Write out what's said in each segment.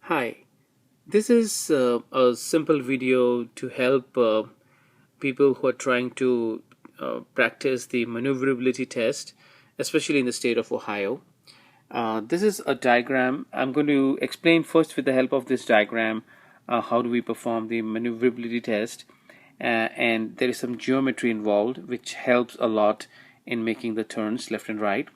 Hi, this is a simple video to help people who are trying to practice the maneuverability test, especially in the state of Ohio. This is a diagram. I'm going to explain first with the help of this diagram how do we perform the maneuverability test, and there is some geometry involved which helps a lot in making the turns left and right.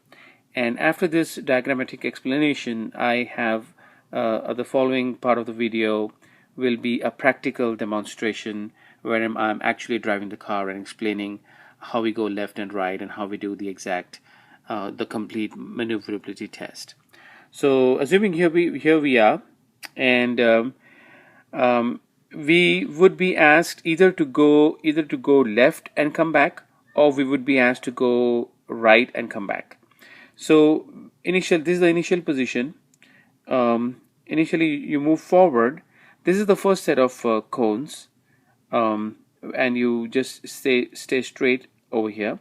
And after this diagrammatic explanation, I have the following part of the video will be a practical demonstration where I'm actually driving the car and explaining how we go left and right and how we do the complete maneuverability test. So assuming here we are, and we would be asked either to go left and come back, or we would be asked to go right and come back. So this is the initial position. Initially you move forward. This is the first set of cones, and you just stay straight over here.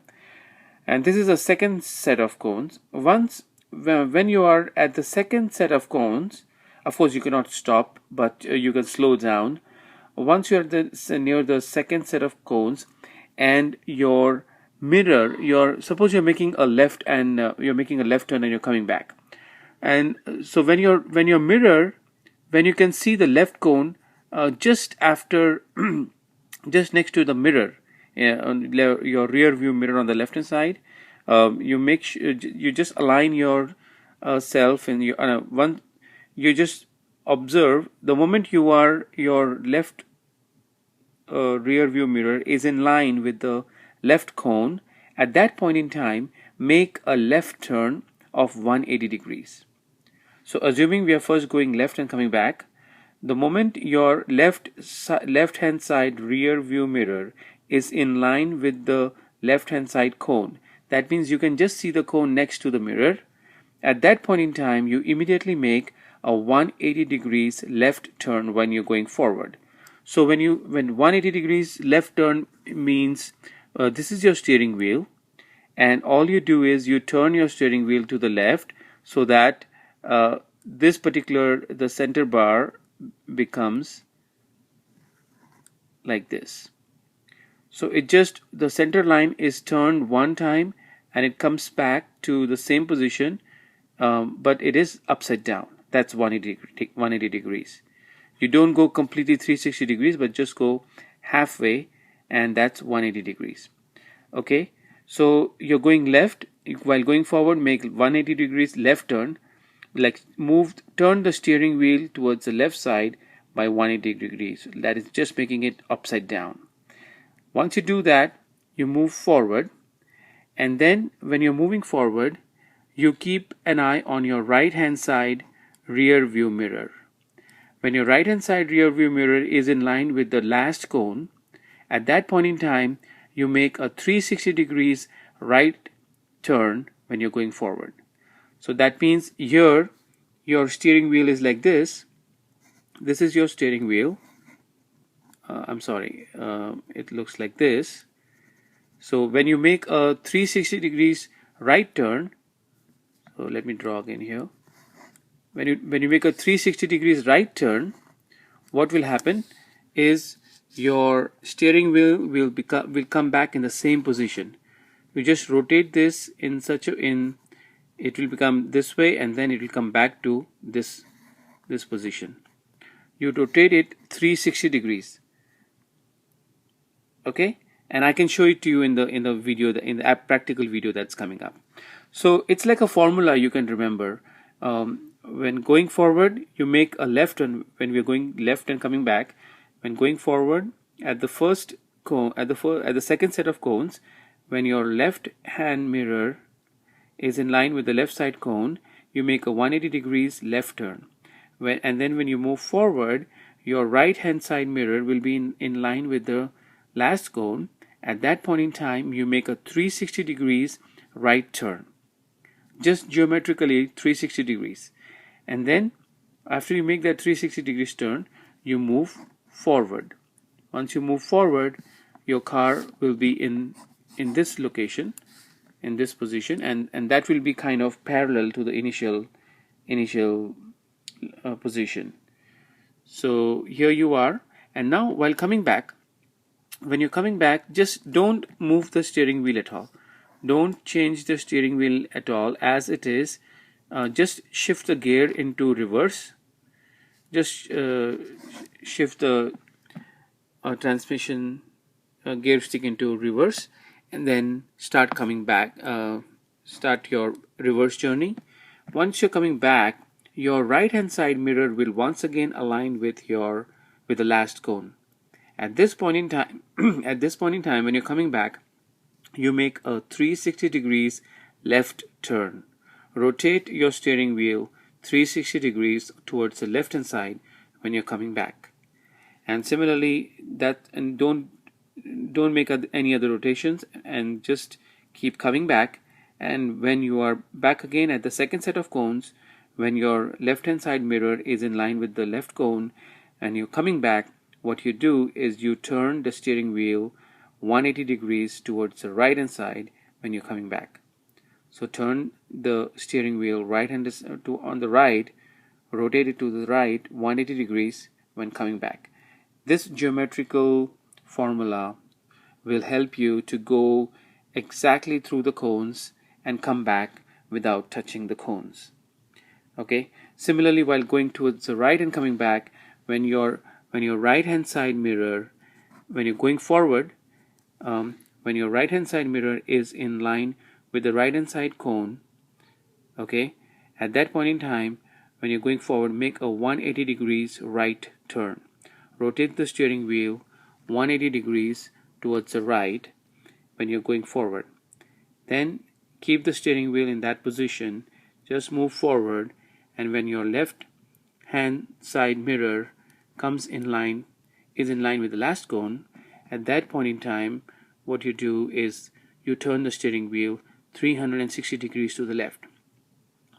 And this is the second set of cones. When you are at the second set of cones, of course you cannot stop, but you can slow down. Once you are near the second set of cones, and your mirror, suppose you're making a left and you're making a left turn and you're coming back. And so when you can see the left cone just after just next to the mirror, on your rear view mirror on the left hand side, you just align your self, and you just observe the moment your left rear view mirror is in line with the left cone. At that point in time, make a left turn of 180 degrees. So assuming we are first going left and coming back, the moment your left hand side rear view mirror is in line with the left hand side cone, that means you can just see the cone next to the mirror. At that point in time, you immediately make a 180 degrees left turn when you're going forward. So when 180 degrees left turn means this is your steering wheel, and all you do is you turn your steering wheel to the left so that the center bar becomes like this. So the center line is turned one time and it comes back to the same position, but it is upside down. That's 180 degrees. You don't go completely 360 degrees, but just go halfway, and that's 180 degrees. Okay, so you're going left. While going forward, make 180 degrees left turn, turn the steering wheel towards the left side by 180 degrees. That is just making it upside down. Once you do that, you move forward, and then when you're moving forward, you keep an eye on your right hand side rear view mirror. When your right hand side rear view mirror is in line with the last cone, at that point in time, you make a 360 degrees right turn when you're going forward. So that means here your steering wheel is like this. This is your steering wheel. It looks like this. So when you make a 360 degrees right turn, so let me draw again here. When you make a 360 degrees right turn, what will happen is your steering wheel will come back in the same position. You just rotate this it will become this way, and then it will come back to this position. You rotate it 360 degrees. Okay, and I can show it to you in the video, in the practical video that's coming up. So it's like a formula you can remember. When going forward, you make a left turn when we're going left and coming back. When going forward, at the first cone, at the second set of cones, when your left hand mirror is in line with the left side cone, you make a 180 degrees left turn. And then when you move forward, your right hand side mirror will be in line with the last cone. At that point in time, you make a 360 degrees right turn. Just geometrically 360 degrees. And then after you make that 360 degrees turn, you move forward. Once you move forward, your car will be in this location, in this position, and that will be kind of parallel to the initial position. So here you are, and now while coming back, when you're coming back, just don't move the steering wheel at all. Don't change the steering wheel at all as it is. Just shift the gear into reverse. Just shift the transmission gear stick into reverse, and then start coming back. Start your reverse journey. Once you're coming back, your right hand side mirror will once again align with the last cone. At this point in time, when you're coming back, you make a 360 degrees left turn. Rotate your steering wheel 360 degrees towards the left hand side when you're coming back. And similarly, don't make any other rotations, and just keep coming back. And when you are back again at the second set of cones, when your left hand side mirror is in line with the left cone and you're coming back, what you do is you turn the steering wheel 180 degrees towards the right hand side when you're coming back. So turn the steering wheel on the right, rotate it to the right 180 degrees when coming back. This geometrical formula will help you to go exactly through the cones and come back without touching the cones. Okay. Similarly, while going towards the right and coming back, when your right hand side mirror, when you're going forward, when your right hand side mirror is in line with the right hand side cone, okay, at that point in time, when you're going forward, make a 180 degrees right turn. Rotate the steering wheel 180 degrees towards the right when you're going forward. Then keep the steering wheel in that position, just move forward, and when your left hand side mirror is in line with the last cone, at that point in time, what you do is you turn the steering wheel 360 degrees to the left.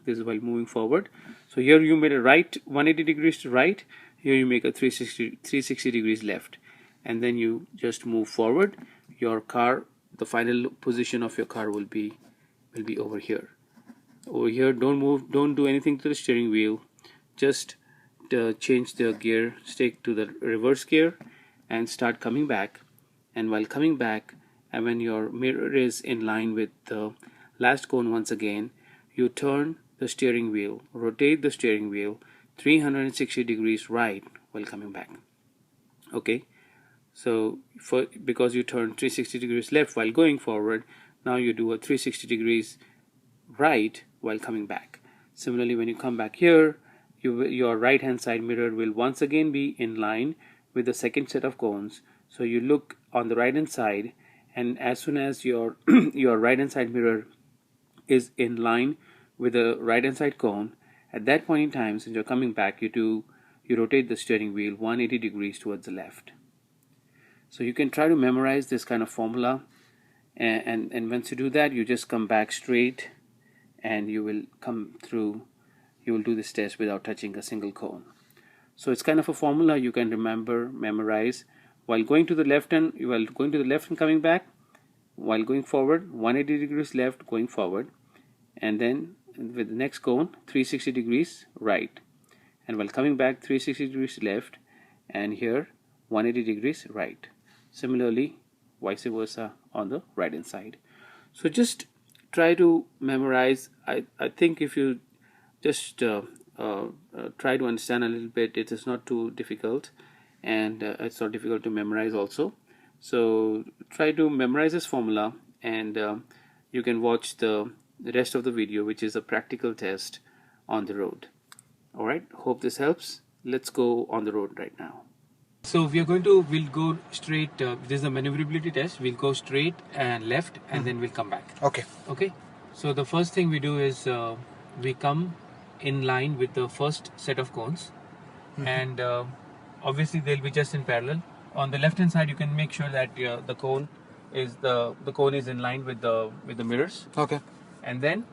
This is while moving forward. So here you made a right 180 degrees to right, here you make a 360 degrees left, and then you just move forward. Your car, the final position of your car will be over here. Over here, don't move, don't do anything to the steering wheel, just change the gear stick to the reverse gear and start coming back. And while coming back, and when your mirror is in line with the last cone once again, you turn the steering wheel, rotate the steering wheel 360 degrees right while coming back. Okay, so because you turn 360 degrees left while going forward, now you do a 360 degrees right while coming back. Similarly, when you come back here, your right hand side mirror will once again be in line with the second set of cones. So you look on the right hand side, and as soon as your your right hand side mirror is in line with the right hand side cone, at that point in time, since you're coming back, you rotate the steering wheel 180 degrees towards the left. So you can try to memorize this kind of formula, and once you do that, you just come back straight, and you will do this test without touching a single cone. So it's kind of a formula you can memorize while going to the left and coming back, while going forward 180 degrees left going forward, and then with the next cone 360 degrees right, and while coming back 360 degrees left, and here 180 degrees right. Similarly, vice versa on the right hand side. So just try to memorize. I think if you just try to understand a little bit, it is not too difficult, and it's not difficult to memorize also. So try to memorize this formula, and you can watch the rest of the video, which is a practical test on the road. Alright, hope this helps. Let's go on the road right now. So we'll go straight, this is a maneuverability test. We'll go straight and left, and then we'll come back. Okay. So the first thing we do is we come in line with the first set of cones, and obviously they'll be just in parallel. On the left hand side, you can make sure that the cone is in line with the mirrors. Okay. And then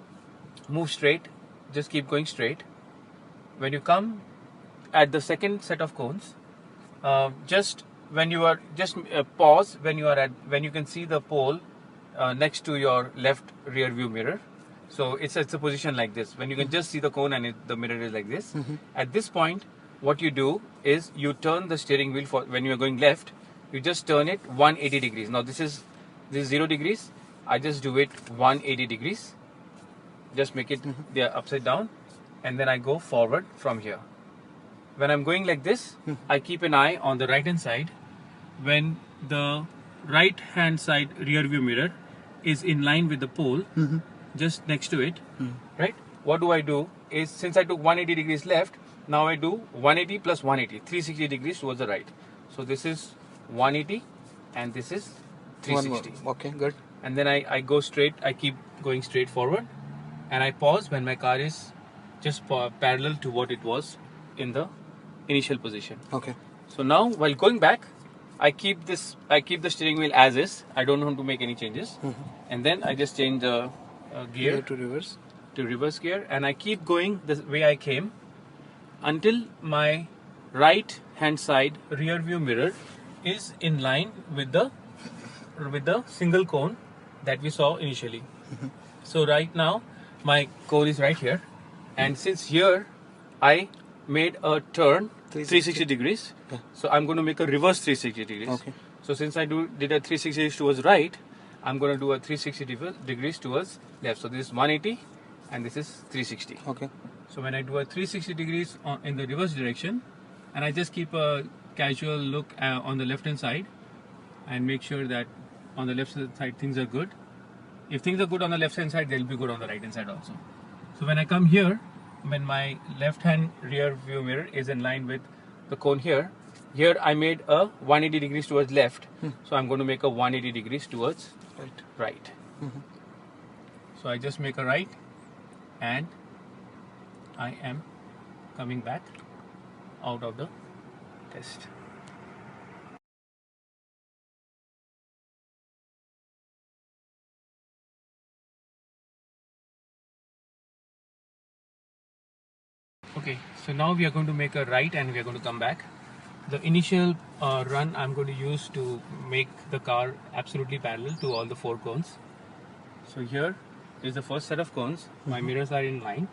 move straight. Just keep going straight. When you come at the second set of cones, pause when you can see the pole next to your left rear view mirror. So it's a position like this, when you can just see the cone and the mirror is like this. At this point, what you do is you turn the steering wheel for when you are going left. You just turn it 180 degrees. Now this is 0 degrees. I just do it 180 degrees. Just make it there upside down, and then I go forward from here. When I'm going like this, I keep an eye on the right hand side. When the right hand side rear view mirror is in line with the pole, just next to it, right? What do I do is, since I took 180 degrees left, now I do 180 plus 180, 360 degrees towards the right. So this is 180 and this is 360. Okay, good. And then I go straight, I keep going straight forward, and I pause when my car is just parallel to what it was in the initial position. Okay. So now while going back, I keep the steering wheel as is. I don't want to make any changes. And then I just change the gear to reverse gear, and I keep going the way I came until my right hand side rear view mirror is in line with the single cone that we saw initially. So right now my cone is right here, and since here I made a turn 360 degrees, so I'm going to make a reverse 360 degrees. Okay. So since I did a 360 degrees towards right, I'm going to do a 360 degrees towards left. So this is 180 and this is 360. Okay. So when I do a 360 degrees in the reverse direction, and I just keep a casual look on the left hand side and make sure that on the left side things are good. If things are good on the left hand side, they'll be good on the right hand side also. So when I come here, when my left hand rear view mirror is in line with the cone here I made a 180 degrees towards left. So I'm going to make a 180 degrees towards right. So I just make a right, and I am coming back out of the test. Okay, so now we are going to make a right and we are going to come back. The initial run I'm going to use to make the car absolutely parallel to all the 4 cones. So here is the first set of cones. My mirrors are in line,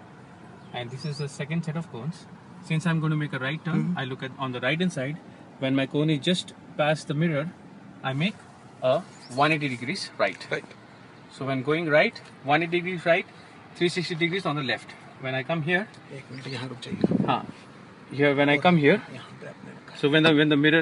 and this is the second set of cones. Since I'm going to make a right turn, I look at on the right hand side. When my cone is just past the mirror, I make a 180 degrees right. So when going right, 180 degrees right, 360 degrees on the left. When I come here, when I come here, so when the mirror